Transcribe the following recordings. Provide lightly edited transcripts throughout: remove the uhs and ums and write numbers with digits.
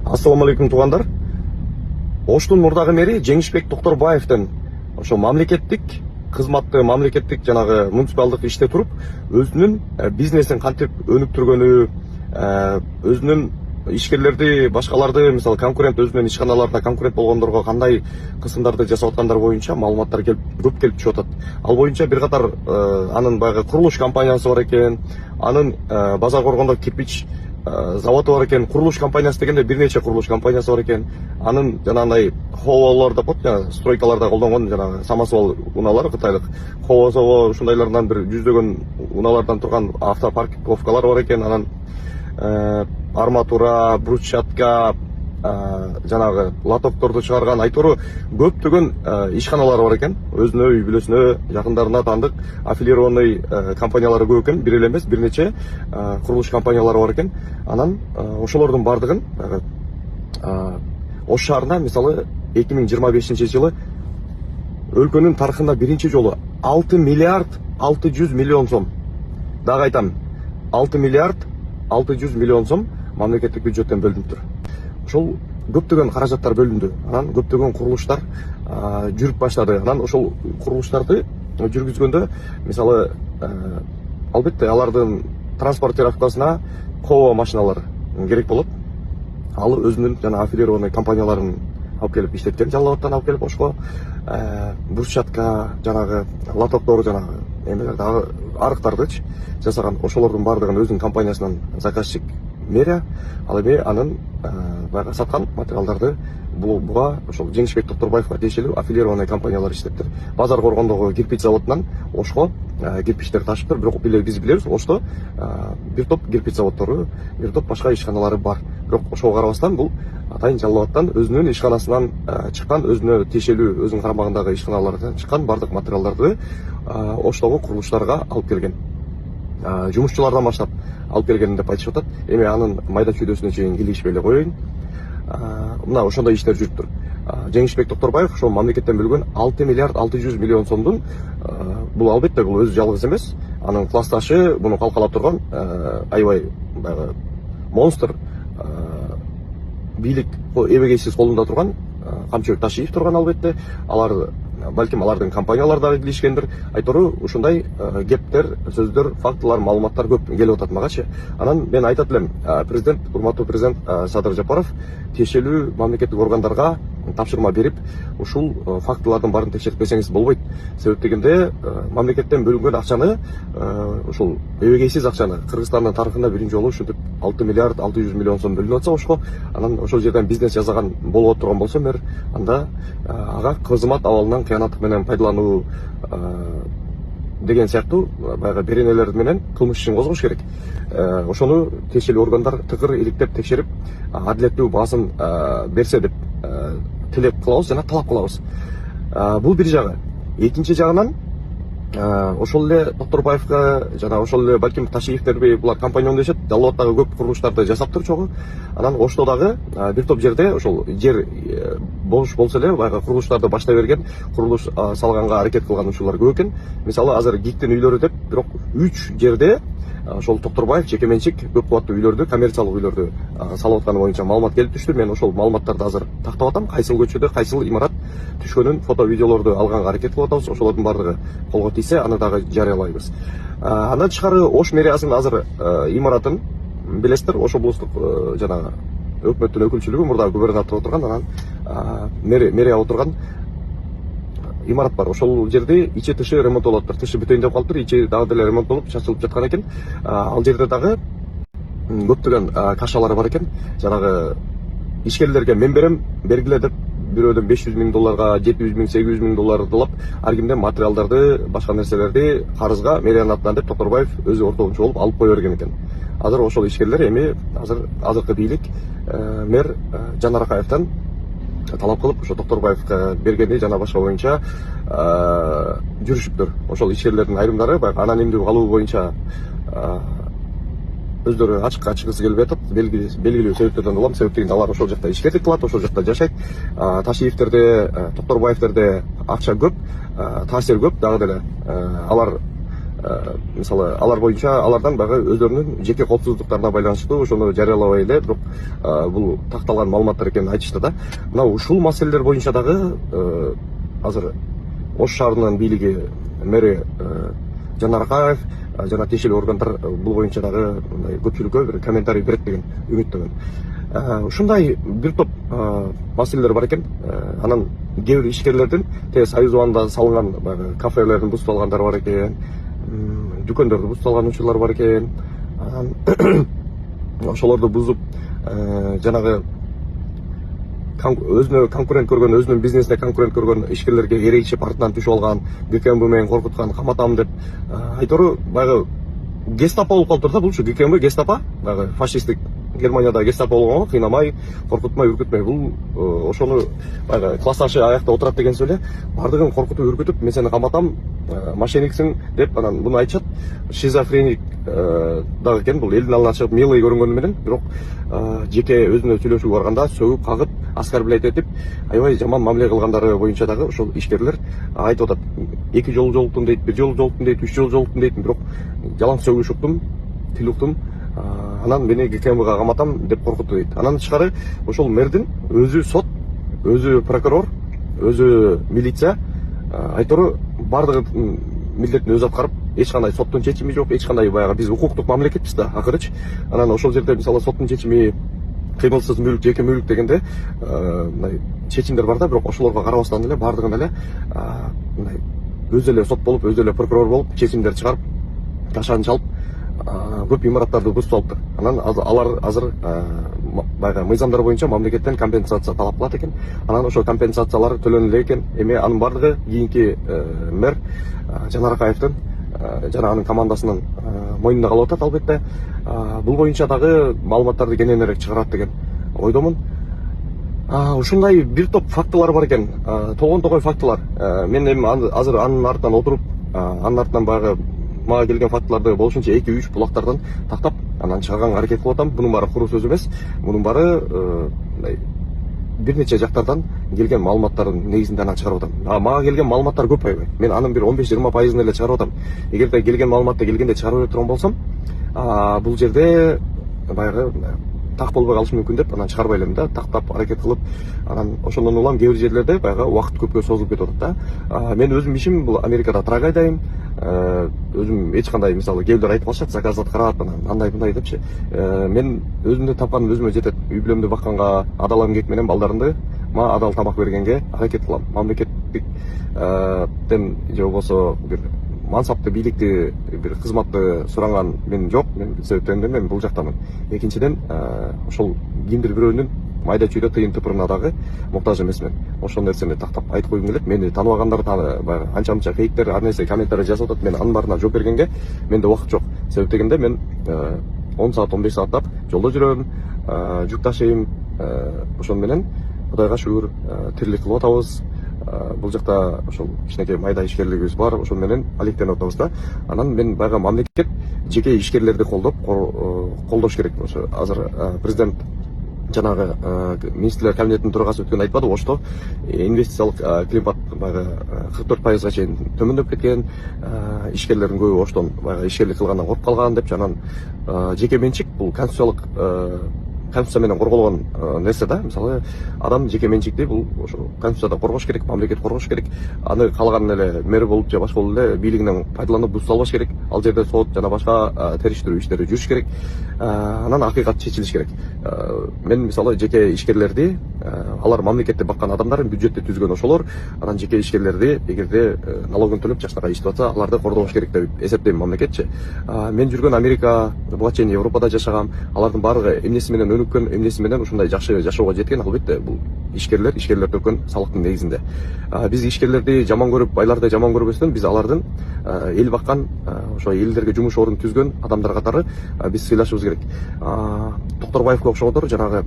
Ассаламу алейкум туугандар. Оштун мурдагы мэри Жеңишбек Токторбаевден ошо мамлекеттик кызматты, мамлекеттик жанагы муниципалдык иште туруп, өзүнүн бизнесин кантип өнүктүргөнү, өзүнүн ишкерлерди, башкаларды, мисалы конкурент, өзүнүн ишканаларына конкурент болгондорго кандай кысымдарды жасап аткандар боюнча маалыматтар көп келип түшүп атат. Ал боюнча бир катар анын баягы курулуш компаниясы бар экен, анын базар коргондо кирпич заводу бар экен, курулуш компаниясы дегенде бир нече курулуш компаниясы бар экен. Анын жанагындай ховолордо стройкаларда колдонгон жанагы самосвал унаалар, кытайлык ховосово ушундайлардан бир жүздөгөн унаалардан турган автопарковкалар бар экен. Анан арматура, брусчатка, жанагы лотокторду чыгарган айтору көптөгөн ишканалар бар экен. Өзүнө, үй бүлөсүнө, жакындарына таандык аффилированный компаниялары көп экен. Бир эле эмес, бир нече курулуш компаниялары бар экен. Анан ошолордун бардыгын Ош шаарында мисалы 2025-жылы өлкөнүн тарыхында биринчи жолу 6 миллиард 600 миллион сом, дагы айтам, 6 миллиард 600 миллион сом мамлекеттик бюджеттен бөлүнүптүр. Ошол көптөгөн каражаттар бөлүндү. Анан көптөгөн курулуштар жүрүп баштады. Анан ошол курулуштарды жүргүзгөндө мисалы албетте алардын транспортировкасына коо машиналар керек болот. Ал өзүнүн жана аффилированный компанияларын алып келип иштеткен, Жалал абадтан алып келип Ошко брусчатка, жанагы лотоктор, жанагы эмелер дагы арыктарды жасаган. Ошолордун бардыгын өзүнүн компаниясынан заказчик мэрия, ал эми анын баягы саткан материалдарды буга ошол Жеңишбек Токторбаевга тиешелүү аффилированный компаниялар иштептир. Базар коргондогу кирпич заводунан Ошко кирпичтер ташыптыр. Бирок биз билебиз, Ошто бир топ кирпич заводдору, бир топ башка ишканалары бар. Бирок ошого карабастан бул атайын Жалал абадтан өзүнүн ишканасынан чыккан, өзүнө тиешелүү, өзүнүн карамагындагы ишканалардан чыккан бардык материалдарды Оштогу курулуштарга алып келген. Жумушчулардан баштап алып келген деп айтышып атат. Эми анын майда чүйдөсүнө чейин килишпей эле коеюн. Мына ошондой иштер жүрүптүр. Жеңишбек Токторбаев ошол мамлекеттен бөлгөн 6 миллиард 600 миллион сомдун, бул албетте бул өзү жалгыз эмес. Анын классташы муну калкалап турган аябай монстр бийлик эбегейсиз колунда турган Камчыбек Ташиев турган, албетте. Алар балким алардын компаниялары дагы килишкендир. Айтору ушундай кептер, сөздөр, фактылар, маалыматтар көп келип атат магачы. Анан мен айтат элем, президент, урматтуу президент Садыр Жапаров тиешелүү мамлекеттик органдарга тапшырма берип, ушул фактылардын баарын текшерип берсеңиз болбойт. Себеп дегенде мамлекеттен бөлүнгөн акчаны, ушул эбегейсиз акчаны Кыргызстандын тарыхында биринчи жолу ушинтип 6 миллиард 600 миллион сом бөлүнүп атса Ошко, анан ошол жерден бизнес жасаган болуп турган болсо мэр, анда ага кызмат абалынан кыянаттык менен пайдалануу деген сыяктуу баягы беренелер менен кылмыш ишин козгош керек. Ошону тиешелүү органдар тыгыр иликтеп текшерип, адилеттүү баасын берсе деп тилеп кылабыз жана талап кылабыз. Бул бир жагы. Экинчи жагынан ошол эле Токторбаевга жана ошол эле балким Ташиевтерби булар компаньон дешет, Жалал абадтагы көп курулуштарды жасаптыр чогуу. Анан Ошто дагы бир топ жерде ошол жер бош болсо эле баягы курулуштарды баштай берген, курулуш салганга аракет кылган учурлар көп экен. Мисалы азыр ГИКтин үйлөрү деп, бирок 3 жерде ошол Токторбаев жеке менчик көп кубаттуу үйлөрдү, коммерциялык үйлөрдү салып атканы боюнча маалымат келип түштү. Мен ошол маалыматтарды азыр тактап атам. Кайсыл көчөдө, кайсыл имарат түшкөнүн фото, видеолорду алганга аракет кылып атабыз. Ошолордун бардыгы колго тийсе, аны дагы жарыялайбыз. Андан тышкары Ош мэриясынын азыр имаратын билесиздер, Ош облустук жанагы өкмөттүн өкүлчүлүгү, мурда губернатор отурган, анан мэрия отурган имарат бар. Ошол жерде ичи тышы ремонттолуп атыптыр. Тышы бүтөйүн деп калыптыр, ичи дагы деле ремонттолуп, чачылып жаткан экен. Ал жерде дагы көптөгөн кашалар бар экен. Жанагы ишкерлерге мен берем, бергиле деп бирөөдөн 500 миң долларга, 700 миң, 800 миң доллардылап, ар кимден материалдарды, башка нерселерди карызга мэриянын атынан деп Токторбаев өзү ортогунчу болуп алып кое берген экен. Азыр ошол ишкерлер эми азыркы бийлик мэр Жанар Акаевден талап кылып, ошо Токторбаевга бергени жана башка боюнча жүрүшүптүр. Ошол ишкерлердин айрымдары баягы анонимдүү калуу боюнча өздөрү ачыкка чыгысы келбей атат. Белгилүү себептерден улам, себеп дегенде алар ошол жакта ишкерлик кылат, ошол жакта жашайт. Ташиевтерде, Токторбаевтерде акча көп, таасир көп, дагы деле алар мисалы алар боюнча алардан баягы өздөрүнүн жеке коопсуздуктарына байланыштуу ошону жарыялабай эле бирок бул такталган маалыматтар экенин айтышты да. Мына ушул маселелер боюнча дагы азыр Ош шаарынын бийлиги мэри Жанар Акаев жана тиешелүү органдар бул боюнча дагы мындай көпчүлүккө бир комментарий берет деген үмүттөмүн. Ушундай бир топ маселелер бар экен. Анан кээ бир ишкерлердин Союз убагында салынган баягы кафелердин бузталгандары бар экен, дүкөндөрдү бузталган учурлар бар экен. Ошолорду бузуп жанагы өзүнө конкурент көргөн, өзүнүн бизнесине конкурент көргөн ишкерлерге эрегичип артынан түшүп алган, ГКМБ менен коркуткан, каматам деп айтору баягы гестапо болуп калыптыр да. Бул ГКМБ гестапо, баягы фашисттик Германияда гестапо болгонго кыйнамай, коркутмай, үркүтмөй. Бул ошону баягы классташы аякта отурат деген сөз эле. Бардыгын коркутуп, үркүтүп, мен сени каматам, мошенниксиң деп анан буну айтышат. Шизофреник дагы экен, бул элдин алдына чыгып милый көрүнгөнү менен, бирок жеке өзүнө сүйлөшүүгө барганда сөгүп, кагып, оскорблять этип, аябай жаман мамиле кылгандары боюнча дагы ошол ишкерлер айтып атат. 2 жолу жолуктум дейт, 1 жолу жолуктум дейт, 3 жолу жолуктум дейт, бирок жалаң сөгүш уктум, тил уктум. Анан мени ГКМБга каматам деп коркутту дейт. Анан тышкары ошол мэрдин өзү сот, өзү прокурор, өзү милиция айтору бардыгы милдетин өзү аткарып, эч кандай соттун чечими жок, эч кандай баягы биз укуктук мамлекетпиз да акырычы. Анан ошол жерде мисалы соттун чечими кыймылсыз мүлк, жеке мүлк дегенде мындай чечимдер бар да, бирок ошолорго карабастан эле бардыгын эле мындай өзү эле сот болуп, өзү эле прокурор болуп, чечимдер чыгарып, ташаны чалып, көп имараттарды бузуп алыптыр. Анан алар азыр баягы мыйзамдар боюнча мамлекеттен компенсация талап кылат экен. Анан ошол компенсациялар төлөнүлө экен. Эми анын бардыгы кийинки мэр Жанар Акаевдин жана анын командасынын мойнунда калып атат албетте. Бул боюнча дагы маалыматтарды кененирээк чыгарат деген ойдомун. Ушундай бир топ фактылар бар экен. Толгон фактылар. Мен эми азыр анын артынан отуруп, анын артынан баягы мага келген фактыларды болушунча 2-3 булактардан тактап, анан чыгарганга аракет кылып атам. Бунун баары куру сөз эмес. Мунун баары бир нече жактардан келген маалыматтардын негизинде анан чыгарып атам. Мага келген маалыматтар көп аябай. Мен анын бир 15-20% эле чыгарып атам. Эгерде келген маалыматты келгенде чыгарып бере турган болсом, бул жерде баягы так болбой калышы мүмкүн деп анан чыгарбай элем да, тактап аракет кылып, анан ошондон улам кээ бир жерлерде баягы убакыт көпкө созулуп кетип атат да. Мен өзүм ишим бул Америкада трагайдайм. Өзүм эч кандай мисалы кээ бирлер айтып калышат, заказ аткарат, анан андай мындай депчи. Мен өзүмдү тапканым өзүмө жетет. Үй бүлөмдү бакканга, адал эмгек менен балдарымды адал тамак бергенге аракет кылам. Мамлекеттиктен же болбосо бир мансапты, бийликти, бир кызматты суранган мен жок. Мен себептен мен бул жактамын. Экинчиден, ошол кимдир бирөөнүн майда чүйдө тыйын тыпырына дагы муктаж эмесмин. Ошол нерсени тактап айтып койгум келет. Мени тааныбагандар баягы анча-мынча фейктер, ар нерсе комментарий жазып атат. Мен анын баарына жооп бергенге менде убакыт жок. Себеп дегенде мен 10 саат, 15 сааттап жолдо жүрөм, жүк ташыйм. Ошон менен Кудайга шүгүр тирилик кылып атабыз. Бул жакта ошол кичинекей майда ишкерлигибиз бар, ошол менен алектенип атабыз да. Анан мен баягы мамлекет жеке ишкерлерди колдош керек. Ошо азыр президент жанагы министрлер кабинетинин төрагасы өткөндө айтпады, Ошто инвестициялык климат баягы 44%га чейин төмөндөп кеткен, ишкерлердин көбү Оштон баягы ишкерлик кылгандан коркуп калган деп, анан жеке менчик бул конституция менен корголгон нерсе да. Мисалы адам жеке менчикти бул ошо конституцияда коргош керек, мамлекет коргош керек. Аны каалаган эле мэр болуп же башка болуп эле бийлигинен пайдаланып бузуп салбаш керек. Ал жерде сот жана башка териштирүү иштери жүрүш керек. Анан акыйкат чечилиш керек. Мен мисалы жеке ишкерлерди, алар мамлекетти баккан адамдар, бюджетти түзгөн ошолор, анан жеке ишкерлерди эгерде налогун төлөп жакшыраак иштеп атса, аларды кордош керек деп эсептейм мамлекетчи. Мен жүргөн Америка, буга чейин Европада жашагам. Алардын баардыгы эмнеси менен өнүккөн, эмнеси менен ушундай жакшы жашоого жеткен, албетте бул ишкерлер төккөн салыктын негизинде. Биз ишкерлерди жаман көрүп, байларды жаман көрбөстөн, биз алардын эл баккан, ошо элдерге жумуш орун түзгөн адамдар катары биз сыйлашыбыз керек. Токторбаевге окшогондор жанагы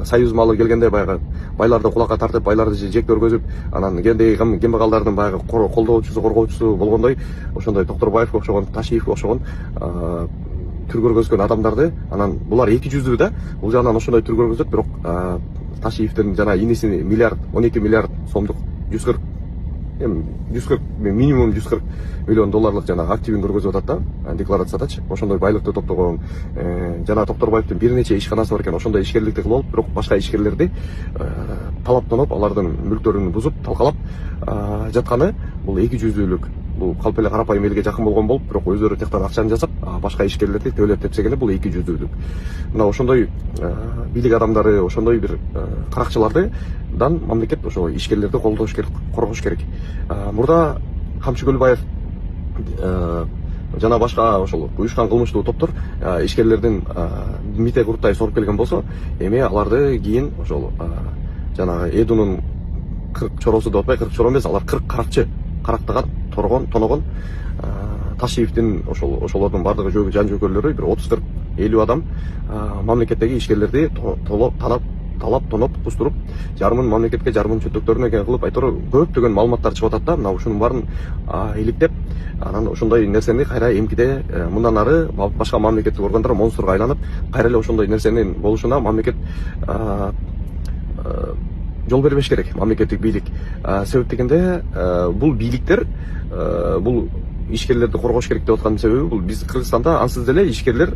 союз маалы келгенде баягы байларды кулакка тартып, байларды жек көргөзүп, анан кендеги кембагалдардын баягы колдоочусу, коргоочусу болгондой, ошондой Токторбаевге окшогон, Ташиевге окшогон түр көргөзгөн адамдарды, анан булар эки жүздүү да, бул жагынан ошондой түр көргөзөт, бирок Ташиевдин жана инисини 12 миллиард сомдук 140 эми 140 минимум 140 миллион долларлык жанагы активин көргөзүп атат да декларациядачы. Ошондой байлыкты топтогон жана Токторбаевдин бир нече ишканасы бар экен. Ошондой ишкерликти кылып алып, бирок башка ишкерлерди талаптанып, алардын мүлктөрүн бузуп, талкалап жатканы бул эки жүздүүлүк. Бул калп эле карапайым элге жакын болгон болуп, бирок өздөрү тияктан акчаны жасап, башка ишкерлерди төөлөп тепсегени бул эки жүздүүлүк. Мына ошондой бийлик адамдары, ошондой бир каракчылардан мамлекет ошо ишкерлерди колдош керек, коргош керек. Мурда Камчы Көлбаев жана башка ошол уюшкан кылмыштуу топтор ишкерлердин мите курттай соруп келген болсо, эми аларды кийин ошол жанагы Эдунун 40 чороосу деп атпай, 40 чоро эмес, алар 40 каракчы, карактаган, тоногон Ташиевдин ошолордун бардыгы жан жөөкөрлөрү бир 30-40 50 адам мамлекеттеги ишкерлерди талап тоноп кустуруп, жарымын мамлекетке, жарымын чөтөктөрүнө экен кылып, айтор көптөгөн маалыматтар чыгып атат да. Мына ушунун баарын иликтеп, анан ошондой нерсени кайра эмкиде мындан ары башка мамлекеттик органдар монстрго айланып, кайра эле ошондой нерсенин болушуна мамлекет жол бербеш керек, мамлекеттик бийлик. Себеп дегенде бул бийликтер бул ишкерлерди коргош керек деп аткан себеби бул биз Кыргызстанда ансыз деле ишкерлер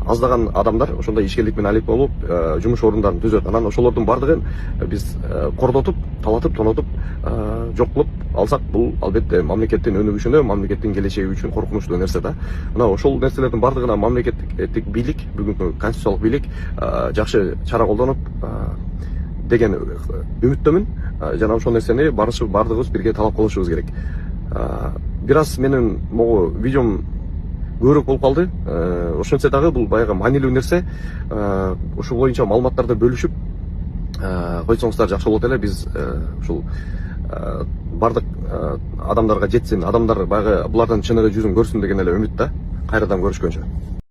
аздаган адамдар ошондой ишкерлик менен алек болуп жумуш орундарын түзөт. Анан ошолордун бардыгын биз кордотуп, талатып, тонотуп жок кылып алсак, бул албетте мамлекеттин өнүгүшүнө, мамлекеттин келечеги үчүн коркунучтуу нерсе да. Мына ошол нерселердин бардыгына мамлекеттик бийлик, бүгүнкү конституциялык бийлик жакшы чара колдонуп деген үмүттөмүн. Жана ошол нерсени бардыгыбыз бирге талап кылышыбыз керек. Бир аз менин могу видеом көбүрөөк болуп калды. Ошентсе дагы бул баягы маанилүү нерсе. Ушул боюнча маалыматтарды бөлүшүп койсоңуздар жакшы болот эле. Биз ушул бардык адамдарга жетсин, адамдар баягы булардын чыныгы жүзүн көрсүн деген эле үмүт да. Кайрадан көрүшкөнчө.